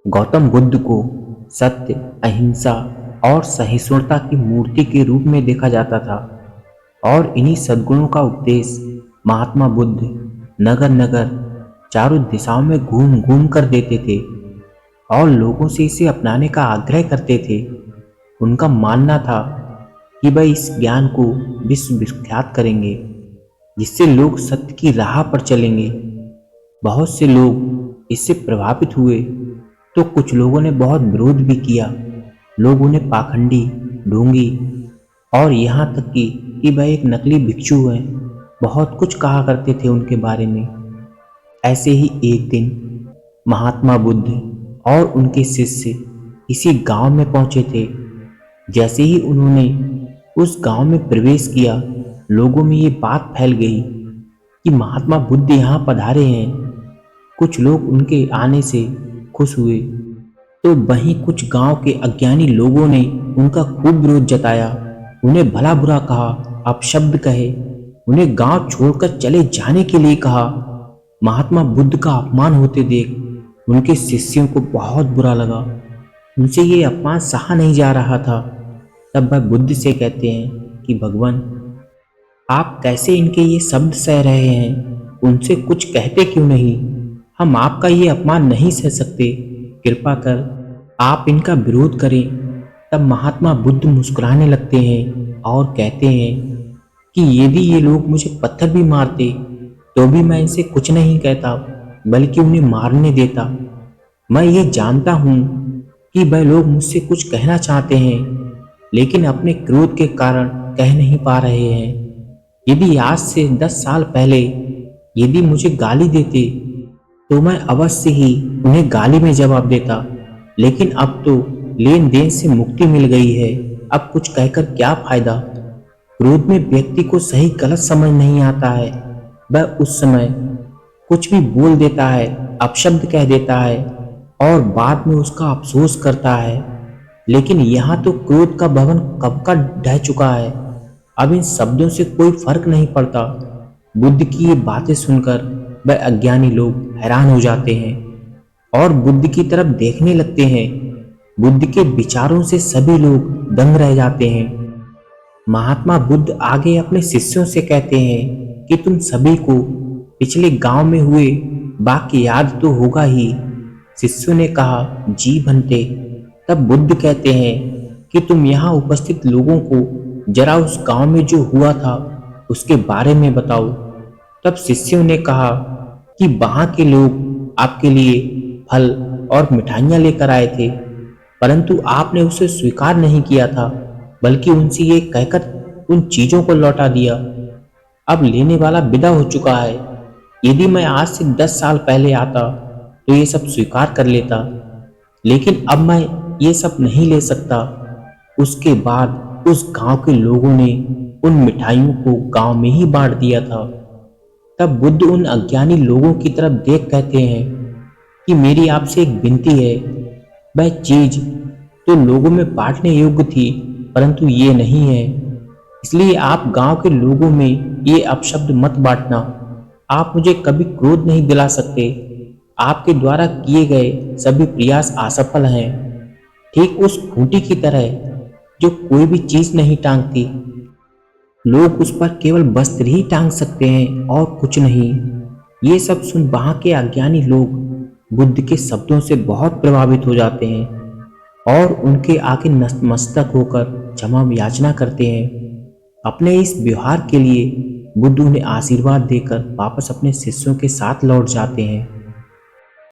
गौतम बुद्ध को सत्य, अहिंसा और सहिष्णुता की मूर्ति के रूप में देखा जाता था और इन्हीं सद्गुणों का उपदेश महात्मा बुद्ध नगर नगर चारों दिशाओं में घूम घूम कर देते थे और लोगों से इसे अपनाने का आग्रह करते थे। उनका मानना था कि वह इस ज्ञान को विश्व विख्यात करेंगे, जिससे लोग सत्य की राह पर चलेंगे। बहुत से लोग इससे प्रभावित हुए तो कुछ लोगों ने बहुत विरोध भी किया। लोग उन्हें पाखंडी, ढोंगी और यहाँ तक कि वह एक नकली भिक्षु हैं, बहुत कुछ कहा करते थे उनके बारे में। ऐसे ही एक दिन महात्मा बुद्ध और उनके शिष्य किसी गांव में पहुंचे थे। जैसे ही उन्होंने उस गांव में प्रवेश किया, लोगों में ये बात फैल गई कि महात्मा बुद्ध यहाँ पधारे हैं। कुछ लोग उनके आने से खुश हुए तो वहीं कुछ गांव के अज्ञानी लोगों ने उनका खूब विरोध जताया, उन्हें भला बुरा कहा, अपशब्द कहे, उन्हें गांव छोड़कर चले जाने के लिए कहा। महात्मा बुद्ध का अपमान होते देख उनके शिष्यों को बहुत बुरा लगा। उनसे ये अपमान सहा नहीं जा रहा था। तब वह बुद्ध से कहते हैं कि भगवान, आप कैसे इनके ये शब्द सह रहे हैं? उनसे कुछ कहते क्यों नहीं? हम आपका ये अपमान नहीं सह सकते। कृपा कर आप इनका विरोध करें। तब महात्मा बुद्ध मुस्कुराने लगते हैं और कहते हैं कि यदि ये लोग मुझे पत्थर भी मारते तो भी मैं इनसे कुछ नहीं कहता, बल्कि उन्हें मारने देता। मैं ये जानता हूँ कि वह लोग मुझसे कुछ कहना चाहते हैं, लेकिन अपने क्रोध के कारण कह नहीं पा रहे हैं। यदि आज से 10 साल पहले यदि मुझे गाली देते तो मैं अवश्य ही उन्हें गाली में जवाब देता, लेकिन अब तो लेन देन से मुक्ति मिल गई है। अब कुछ कहकर क्या फायदा? क्रोध में व्यक्ति को सही गलत समझ नहीं आता है। वह उस समय कुछ भी बोल देता है, अपशब्द कह देता है और बाद में उसका अफसोस करता है। लेकिन यहाँ तो क्रोध का भवन कब का ढह चुका है। अब इन शब्दों से कोई फर्क नहीं पड़ता। बुद्ध की ये बातें सुनकर वह अज्ञानी लोग हैरान हो जाते हैं और बुद्ध की तरफ देखने लगते हैं। बुद्ध के विचारों से सभी लोग दंग रह जाते हैं। महात्मा बुद्ध आगे अपने शिष्यों से कहते हैं कि तुम सभी को पिछले गांव में हुए वाक्य याद तो होगा ही। शिष्यों ने कहा, जी भंते। तब बुद्ध कहते हैं कि तुम यहाँ उपस्थित लोगों को जरा उस गांव में जो हुआ था उसके बारे में बताओ। तब शिष्यों ने कहा कि वहां के लोग आपके लिए फल और मिठाइयां लेकर आए थे, परंतु आपने उसे स्वीकार नहीं किया था, बल्कि उनसे ये कहकर उन चीजों को लौटा दिया। अब लेने वाला विदा हो चुका है। यदि मैं आज से 10 साल पहले आता तो ये सब स्वीकार कर लेता, लेकिन अब मैं ये सब नहीं ले सकता। उसके बाद उस गांव के लोगों ने उन मिठाइयों को गांव में ही बांट दिया था। तब बुद्ध उन अज्ञानी लोगों की तरफ देख कहते हैं कि मेरी आपसे एक विनती है। वह चीज तो लोगों में बांटने योग्य थी, परंतु ये नहीं है, इसलिए आप गांव के लोगों में ये अपशब्द मत बांटना। आप मुझे कभी क्रोध नहीं दिला सकते। आपके द्वारा किए गए सभी प्रयास असफल हैं, ठीक उस खूंटी की तरह जो कोई भी चीज नहीं टांगती। लोग उस पर केवल वस्त्र ही टांग सकते हैं और कुछ नहीं। ये सब सुन वहां के अज्ञानी लोग बुद्ध के शब्दों से बहुत प्रभावित हो जाते हैं और उनके आगे नतमस्तक होकर क्षमा याचना करते हैं। अपने इस व्यवहार के लिए बुद्ध उन्हें आशीर्वाद देकर वापस अपने शिष्यों के साथ लौट जाते हैं।